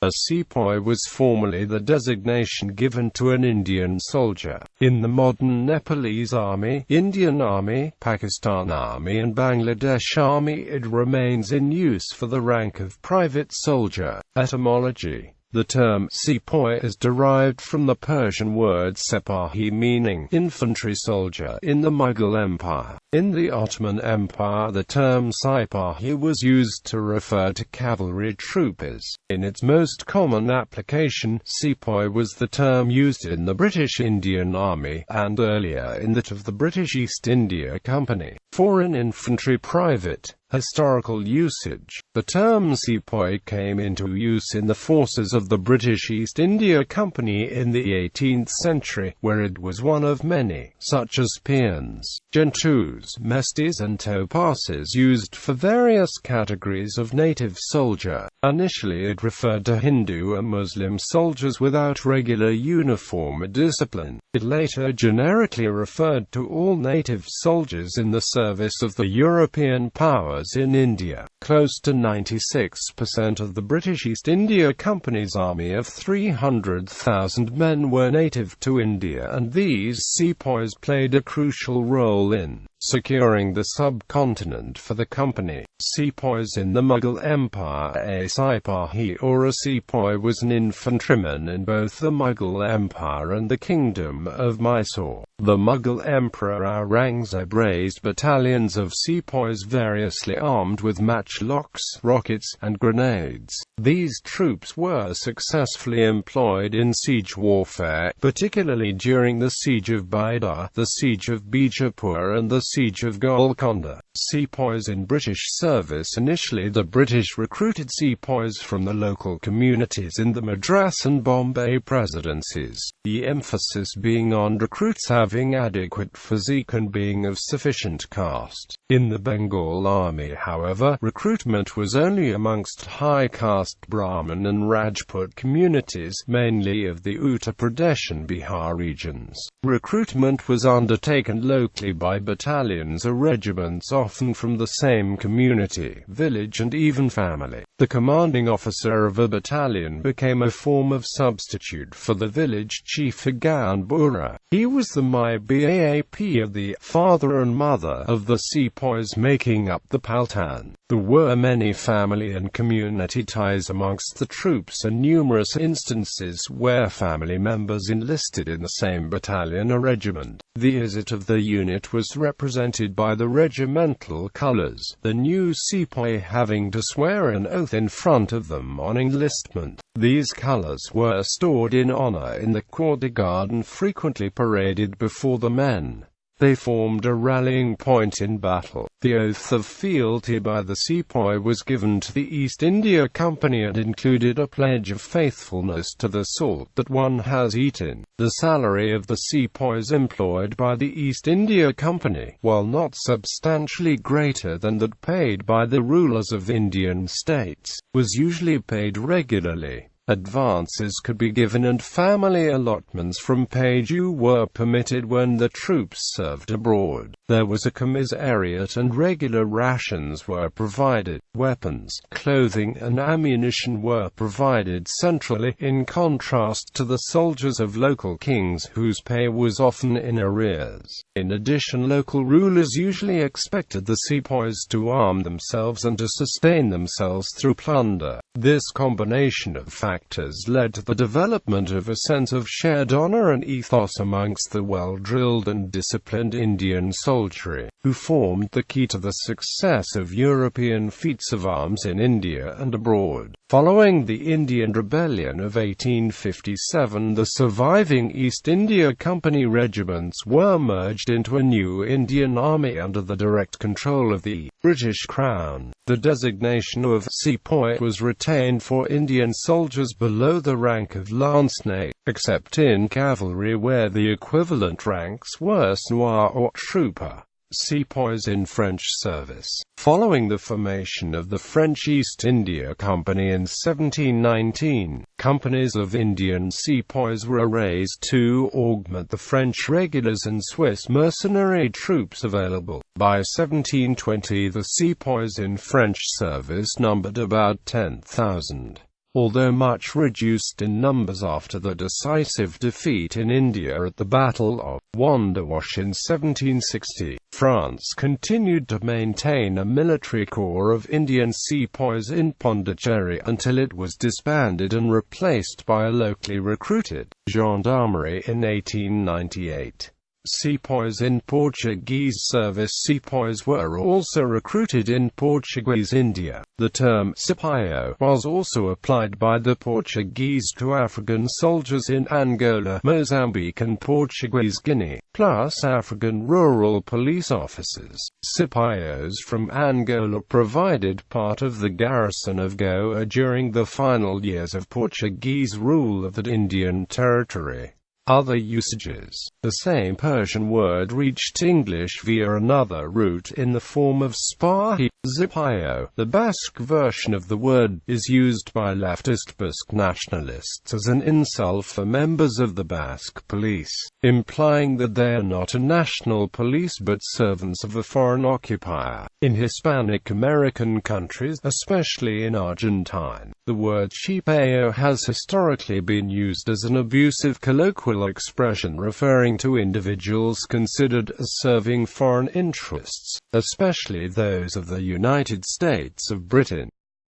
A sepoy was formerly the designation given to an Indian soldier. In the modern Nepalese Army, Indian Army, Pakistan Army and Bangladesh Army it remains in use for the rank of private soldier. Etymology: the term sepoy is derived from the Persian word sepahi meaning infantry soldier in the Mughal Empire. In the Ottoman Empire the term sipahi was used to refer to cavalry troopers. In its most common application, sepoy was the term used in the British Indian Army, and earlier in that of the British East India Company, for an infantry private. Historical usage: the term sepoy came into use in the forces of the British East India Company in the 18th century, where it was one of many, such as peons, gentoos, mesties and topasses used for various categories of native soldier. Initially it referred to Hindu and Muslim soldiers without regular uniform or discipline. It later generically referred to all native soldiers in the service of the European powers in India. Close to 96% of the British East India Company's army of 300,000 men were native to India, and these sepoys played a crucial role in securing the subcontinent for the company. Sepoys in the Mughal Empire: a sipahi or a sepoy was an infantryman in both the Mughal Empire and the Kingdom of Mysore. The Mughal Emperor Aurangzeb raised battalions of sepoys variously armed with matchlocks, rockets, and grenades. These troops were successfully employed in siege warfare, particularly during the Siege of Bidar, the Siege of Bijapur and the Siege of Golconda. Sepoys in British service: initially the British recruited sepoys from the local communities in the Madras and Bombay presidencies, the emphasis being on recruits having adequate physique and being of sufficient caste. In the Bengal Army, however, recruitment was only amongst high caste Brahmin and Rajput communities, mainly of the Uttar Pradesh and Bihar regions. Recruitment was undertaken locally by battalions or regiments, often from the same community, village and even family. The commanding officer of a battalion became a form of substitute for the village chief or Ganbura. He was the Mai-Bap of the father and mother of the sepoys making up the Paltan. There were many family and community ties amongst the troops, and numerous instances where family members enlisted in the same battalion or regiment. The izzat of the unit was represented by the regimental colors, the new sepoy having to swear an oath in front of them on enlistment. These colors were stored in honor in the courtyard and frequently paraded before the men. They formed a rallying point in battle. The oath of fealty by the sepoy was given to the East India Company and included a pledge of faithfulness to the salt that one has eaten. The salary of the sepoys employed by the East India Company, while not substantially greater than that paid by the rulers of Indian states, was usually paid regularly. Advances could be given and family allotments from pay due were permitted when the troops served abroad. There was a commissariat and regular rations were provided. Weapons, clothing and ammunition were provided centrally, in contrast to the soldiers of local kings whose pay was often in arrears. In addition, local rulers usually expected the sepoys to arm themselves and to sustain themselves through plunder. This combination of factors led to the development of a sense of shared honor and ethos amongst the well-drilled and disciplined Indian soldiery, who formed the key to the success of European feats of arms in India and abroad. Following the Indian Rebellion of 1857, the surviving East India Company regiments were merged into a new Indian Army under the direct control of the British Crown. The designation of sepoy was retained for Indian soldiers below the rank of lance-knight, except in cavalry where the equivalent ranks were seigneur or trooper. Sepoys in French service. Following the formation of the French East India Company in 1719, companies of Indian sepoys were raised to augment the French regulars and Swiss mercenary troops available. By 1720 the sepoys in French service numbered about 10,000. Although much reduced in numbers after the decisive defeat in India at the Battle of Wandawash in 1760, France continued to maintain a military corps of Indian sepoys in Pondicherry until it was disbanded and replaced by a locally recruited gendarmerie in 1898. Sepoys in Portuguese service. Sepoys were also recruited in Portuguese India. The term Sepoy was also applied by the Portuguese to African soldiers in Angola, Mozambique and Portuguese Guinea, plus African rural police officers. Sepoys from Angola provided part of the garrison of Goa during the final years of Portuguese rule of that Indian territory. Other usages. The same Persian word reached English via another route in the form of Spahi, Zipayo. The Basque version of the word is used by leftist Basque nationalists as an insult for members of the Basque police, implying that they are not a national police but servants of a foreign occupier. In Hispanic American countries, especially in Argentine, the word chipeo has historically been used as an abusive colloquial expression referring to individuals considered as serving foreign interests, especially those of the United States of Britain.